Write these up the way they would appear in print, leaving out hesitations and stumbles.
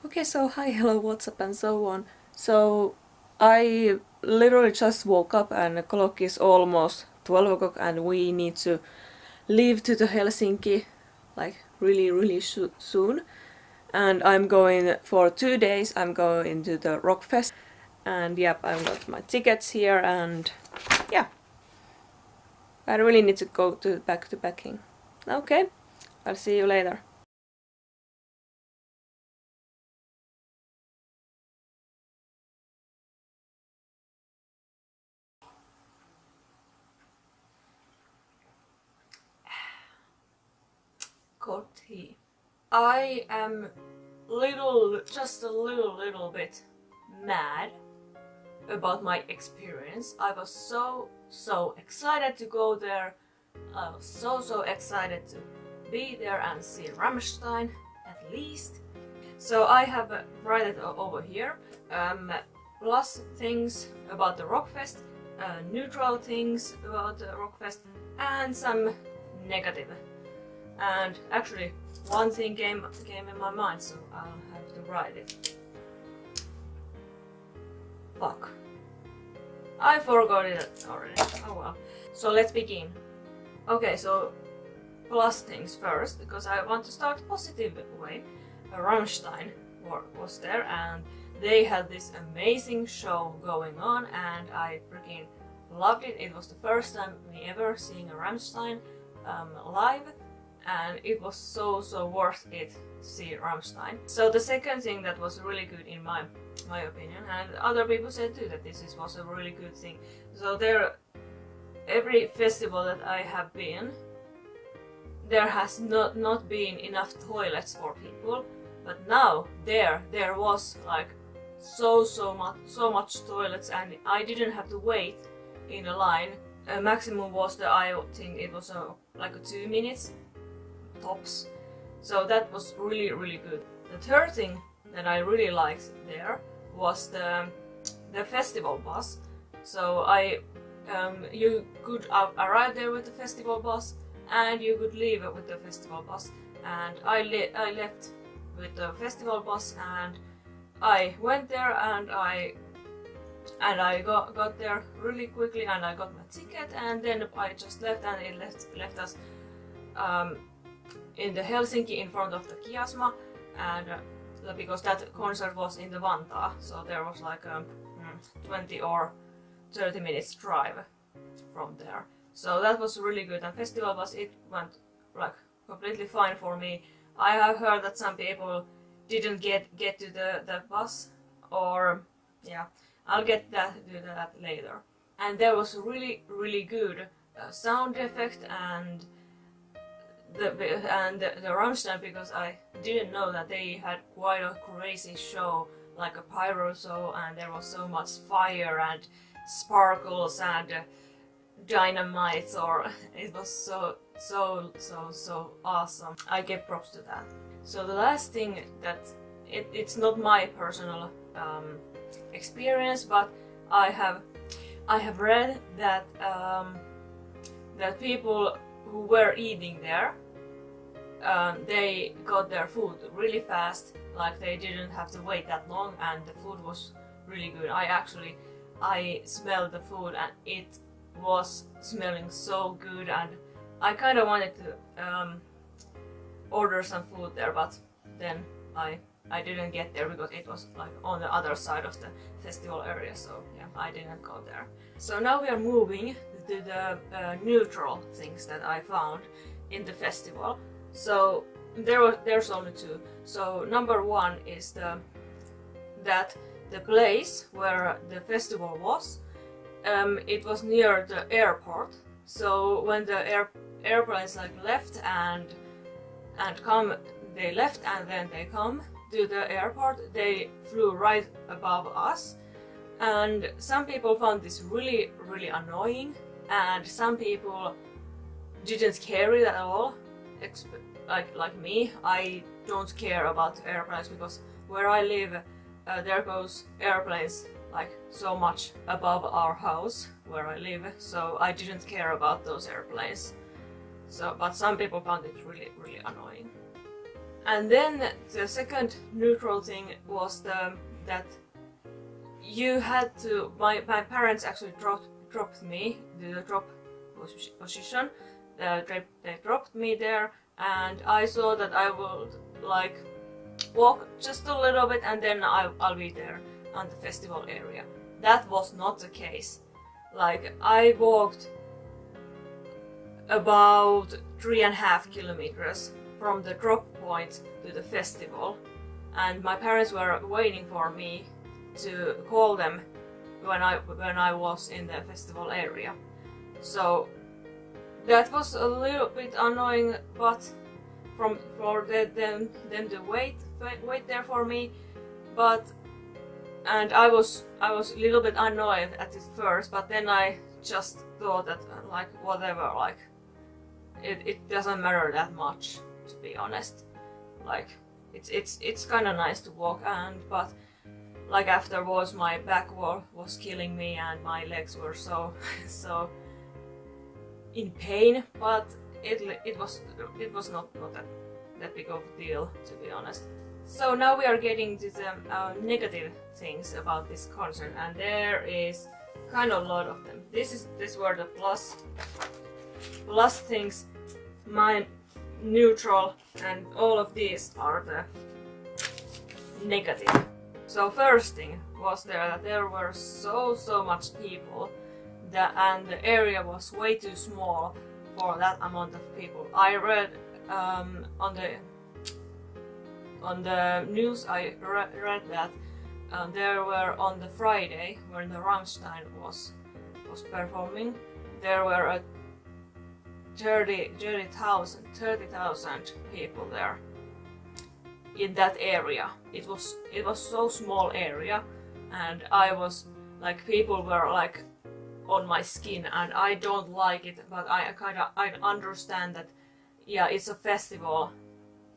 Okay, so hi, hello, what's up, and so on. So I literally just woke up and the clock is almost 12 o'clock and we need to leave to the Helsinki like really soon. And I'm going for 2 days. I'm going to the Rockfest. And yep, I've got my tickets here and yeah, I really need to go to back to packing. Okay, I'll see you later. Cold tea. I am just a little bit mad about my experience. I was so excited to go there. I was so excited to be there and see Rammstein at least. So I have written it over here. Plus things about the Rockfest, neutral things about the Rockfest, and some negative. And actually, one thing came in my mind, so I'll have to write it. Fuck. I forgot it already. Oh well. So let's begin. Okay, so plus things first, because I want to start positive way. Rammstein was there and they had this amazing show going on and I freaking loved it. It was the first time me ever seeing a Rammstein live and it was so worth it to see Rammstein. So the second thing that was really good in my opinion, and other people said too that this was a really good thing. So every festival that I have been, there has not been enough toilets for people, but now there was like so much toilets and I didn't have to wait in a line. Maximum was I think it was like 2 minutes tops. So that was really good. The third thing that I really liked there was the festival bus. So you could arrive there with the festival bus and you could leave with the festival bus. And I left with the festival bus and I went there and I got there really quickly and I got my ticket and then I just left and it left us in the Helsinki in front of the Kiasma, and because that concert was in the Vantaa, so there was like a 20 or 30 minutes drive from there. So that was really good, and festival bus, it went like completely fine for me. I have heard that some people didn't get to the bus, or yeah, I'll get to that later. And there was really good sound effect and the Rammstein, because I didn't know that they had quite a crazy show, like a pyro show, and there was so much fire and sparkles and dynamites, or it was so awesome. I give props to that. So the last thing that it's not my personal experience, but I have read that that people who were eating there, they got their food really fast, like they didn't have to wait that long, and the food was really good. I smelled the food and it was smelling so good, and I kind of wanted to order some food there, but then I didn't get there because it was like on the other side of the festival area, so yeah, I didn't go there. So now we are moving to the neutral things that I found in the festival. So there's only two. So number one is that the place where the festival was, it was near the airport. So when the airplanes like left and they left and then they come to the airport, they flew right above us. And some people found this really annoying, and some people didn't care it at all. Like me, I don't care about airplanes because where I live, there goes airplanes like so much above our house where I live, so I didn't care about those airplanes. So, but some people found it really annoying. And then the second neutral thing was that you had to. My parents actually dropped me to the drop position. They dropped me there, and I saw that I would like walk just a little bit, and then I'll be there on the festival area. That was not the case. Like, I walked about 3.5 kilometers from the drop point to the festival, and my parents were waiting for me to call them when I was in the festival area. So that was a little bit annoying, but for them to wait there for me, and I was a little bit annoyed at it first, but then I just thought that like whatever, like it doesn't matter that much, to be honest. Like it's kind of nice to walk, but like afterwards my back was killing me and my legs were so in pain, but it was not that big of a deal, to be honest. So now we are getting to the negative things about this concert, and there is kind of a lot of them. These were the plus things, mine neutral, and all of these are the negative. So first thing was that there were so much people, and the area was way too small for that amount of people. I read on the news, I read that there were on the Friday when the Rammstein was performing, there were 30,000 people there in that area. It was so small area, and I was like, people were like on my skin, and I don't like it, but I understand that, yeah, it's a festival.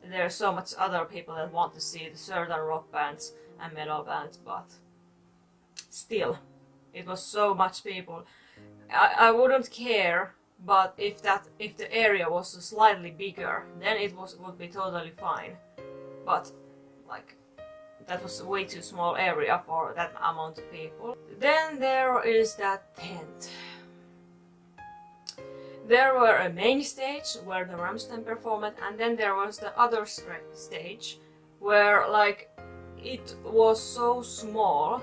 There's so much other people that want to see the certain rock bands and metal bands, but still, it was so much people. I wouldn't care, but if the area was slightly bigger, then would be totally fine. But like, that was a way too small area for that amount of people. Then there is that tent. There were a main stage where the Rammstein performed, and then there was the other stage where like it was so small.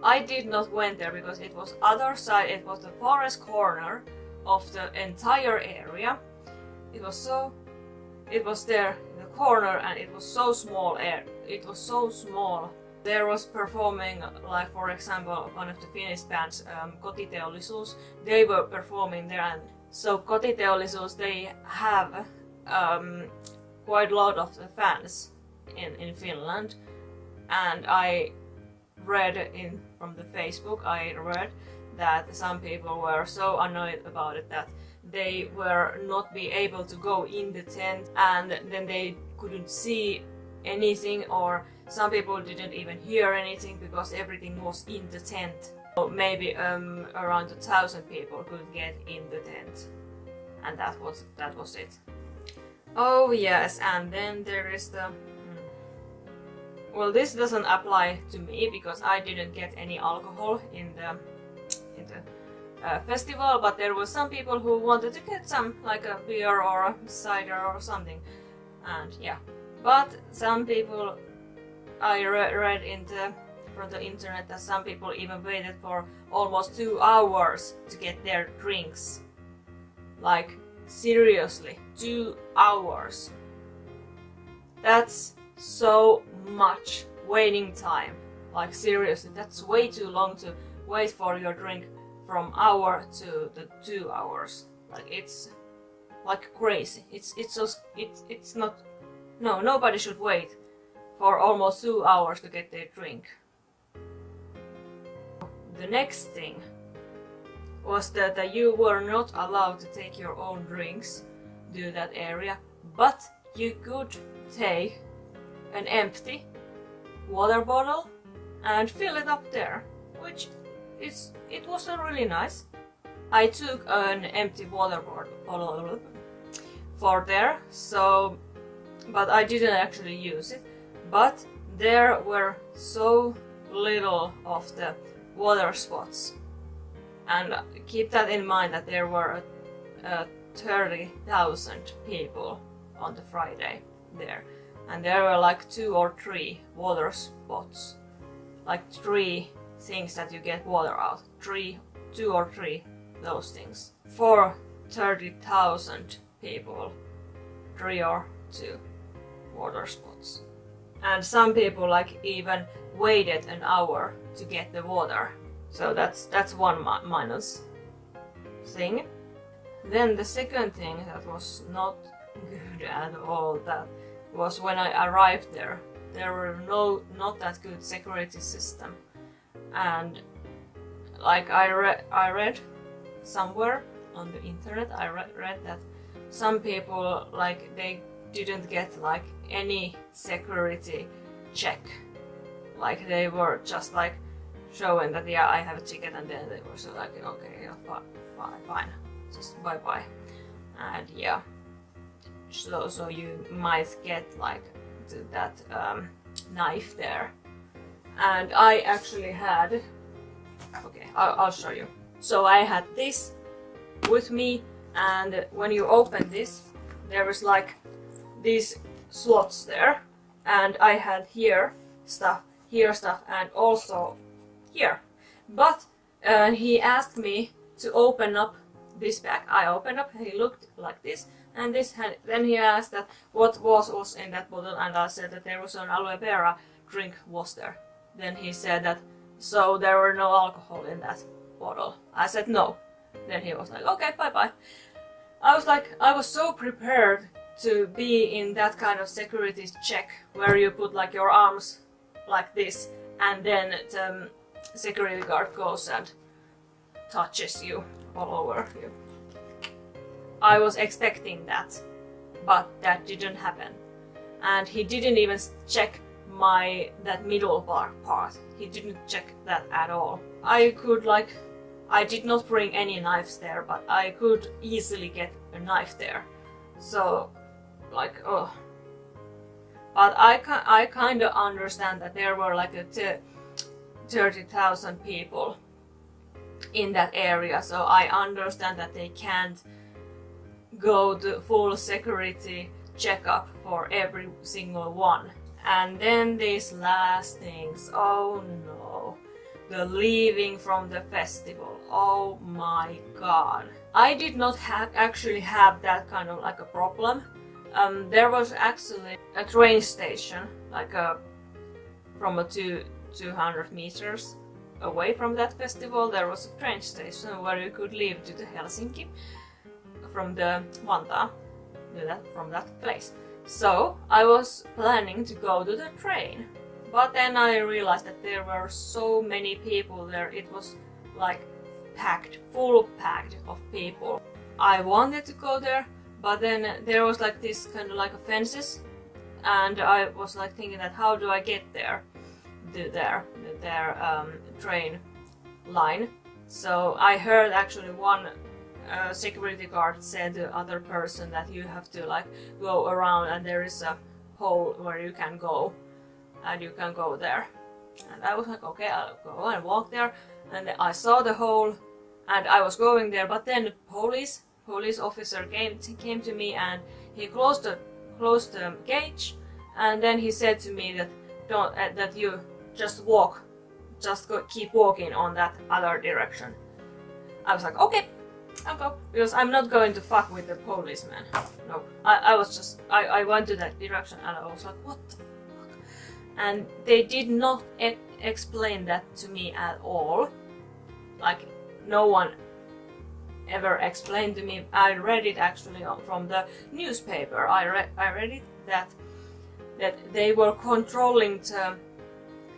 I did not went there because it was other side. It was the farthest corner of the entire area. It was there in the corner, and it was so small. It was so small. There was performing, like for example, one of the Finnish bands, Kotiteollisuus. They were performing there, and so Kotiteollisuus, they have quite a lot of the fans in Finland, and I read from the Facebook, I read that some people were so annoyed about it that they were not be able to go in the tent, and then they couldn't see anything, or some people didn't even hear anything because everything was in the tent. So maybe around 1,000 people could get in the tent, and that was it. Oh yes, and then there is the well, this doesn't apply to me because I didn't get any alcohol in the festival, but there were some people who wanted to get some, like a beer or a cider or something, and yeah. But some people, I read from the internet that some people even waited for almost 2 hours to get their drinks. Like, seriously, 2 hours. That's so much waiting time. Like, seriously, that's way too long to wait for your drink from hour to the 2 hours. Like, it's like crazy. It's not. No, nobody should wait for almost 2 hours to get their drink. The next thing was that you were not allowed to take your own drinks to that area, but you could take an empty water bottle and fill it up there, which it was really nice. I took an empty water bottle for there, so but I didn't actually use it. But there were so little of the water spots, and keep that in mind that there were 30,000 people on the Friday there, and there were like 2 or 3 water spots, like 3 things that you get water out, 2 or 3 those things for 30,000 people, 3 or 2 water spots. And some people like even waited an hour to get the water. So that's one minus thing. Then the second thing that was not good at all, that was when I arrived there. There were not that good security system, and like I read somewhere on the internet, I read that some people like they didn't get like any security check, like they were just like showing that yeah, I have a ticket, and then they were so like okay, yeah, fine, just bye bye. And yeah, so you might get like that knife there. And I actually had, okay, I'll show you. So I had this with me, and when you open this, there was like these slots there, and I had here stuff, and also here. But he asked me to open up this bag. I opened up, he looked like this, and this had, then he asked that what was in that bottle, and I said that there was an aloe vera drink was there. Then he said that, so there were no alcohol in that bottle. I said no. Then he was like, okay, bye bye. I was like, I was so prepared to be in that kind of security check where you put like your arms like this, and then the security guard goes and touches you all over you. I was expecting that, but that didn't happen. And he didn't even check that middle part. He didn't check that at all. I could like, I did not bring any knives there, but I could easily get a knife there. So like, oh. But I kind of understand that there were like 30,000 people in that area, so I understand that they can't go to full security checkup for every single one. And then these last things, oh no, the leaving from the festival, oh my god. I did not actually have that kind of like a problem. There was actually a train station, like from 200 meters away from that festival, there was a train station where you could leave to the Helsinki from the Vantaa, from that place. So I was planning to go to the train, but then I realized that there were so many people there. It was like packed, full packed of people. I wanted to go there, but then there was like this kind of like fences, and I was like thinking that how do I get there to their train line. So I heard actually one security guard said to other person that you have to like go around, and there is a hole where you can go, and you can go there. And I was like, okay, I'll go and walk there. And I saw the hole, and I was going there. But then the police officer came to me, and he closed the gate. And then he said to me that that you just walk, keep walking on that other direction. I was like, okay, I'll go, because I'm not going to fuck with the policeman. No, I went to that direction, and I was like, what the fuck? And they did not explain that to me at all. Like, no one ever explained to me. I read it actually from the newspaper. I read it that they were controlling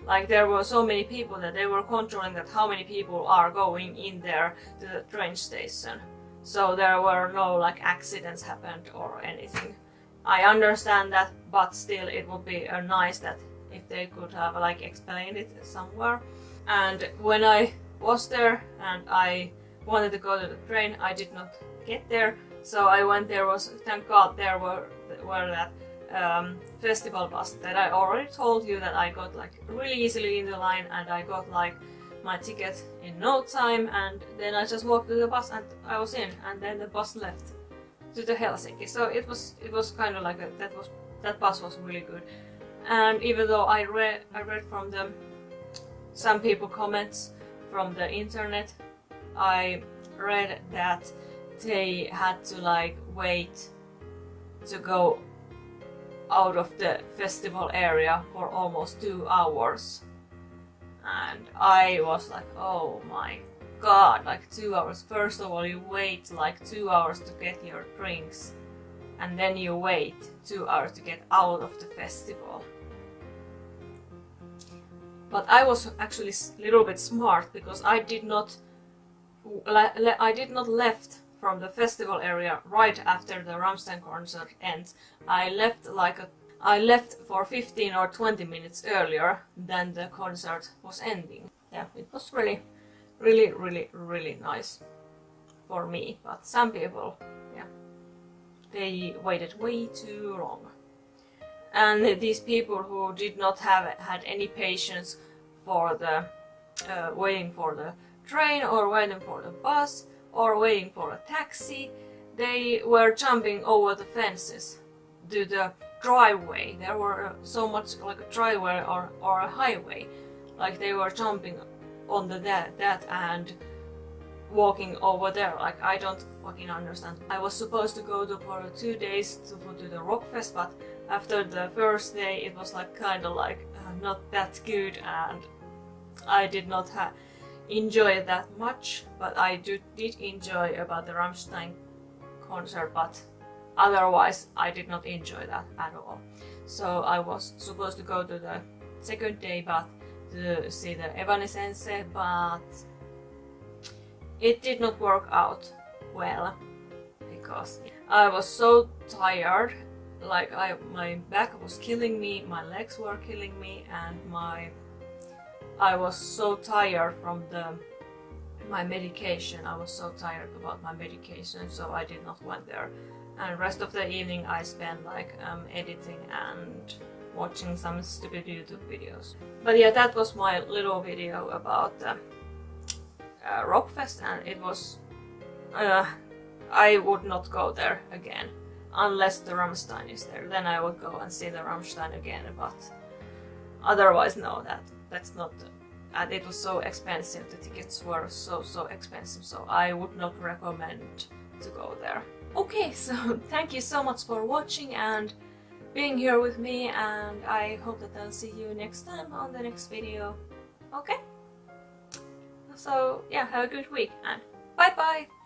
like there were so many people that they were controlling that how many people are going in there to the train station. So there were no like accidents happened or anything. I understand that, but still it would be nice that if they could have like explained it somewhere. And when I was there and I wanted to go to the train, I did not get there. So I went there, thank God there were that festival bus that I already told you that I got like really easily in the line, and I got like my ticket in no time, and then I just walked to the bus and I was in, and then the bus left to the Helsinki. So it was kind of like that bus was really good. And even though I read from some people comments from the internet, I read that they had to like wait to go out of the festival area for almost 2 hours, and I was like, oh my god, like 2 hours. First of all, you wait like 2 hours to get your drinks, and then you wait 2 hours to get out of the festival. But I was actually a little bit smart, because I did not left from the festival area right after the Rammstein concert ends. I left for 15 or 20 minutes earlier than the concert was ending. Yeah, it was really nice for me. But some people, yeah, they waited way too long. And these people who did not have had any patience for the waiting for the train, or waiting for the bus, or waiting for a taxi, they were jumping over the fences to the driveway. There were so much like a driveway or a highway, like they were jumping on that and walking over there. Like, I don't fucking understand. I was supposed to go to for 2 days to the Rockfest, but after the first day it was like kind of like not that good, and I did not enjoy it that much. But I did enjoy about the Rammstein concert, but otherwise I did not enjoy that at all. So I was supposed to go to the second day but to see the Evanescence, but it did not work out well because I was so tired. Like, my back was killing me, my legs were killing me, and I was so tired from my medication. I was so tired about my medication, so I did not went there. And rest of the evening I spent like editing and watching some stupid YouTube videos. But yeah, that was my little video about Rockfest, and it was I would not go there again unless the Rammstein is there. Then I would go and see the Rammstein again, but otherwise no, that's not. And it was so expensive, the tickets were so expensive, so I would not recommend to go there. Okay, so thank you so much for watching and being here with me, and I hope that I'll see you next time on the next video. Okay? So yeah, have a good week and bye bye!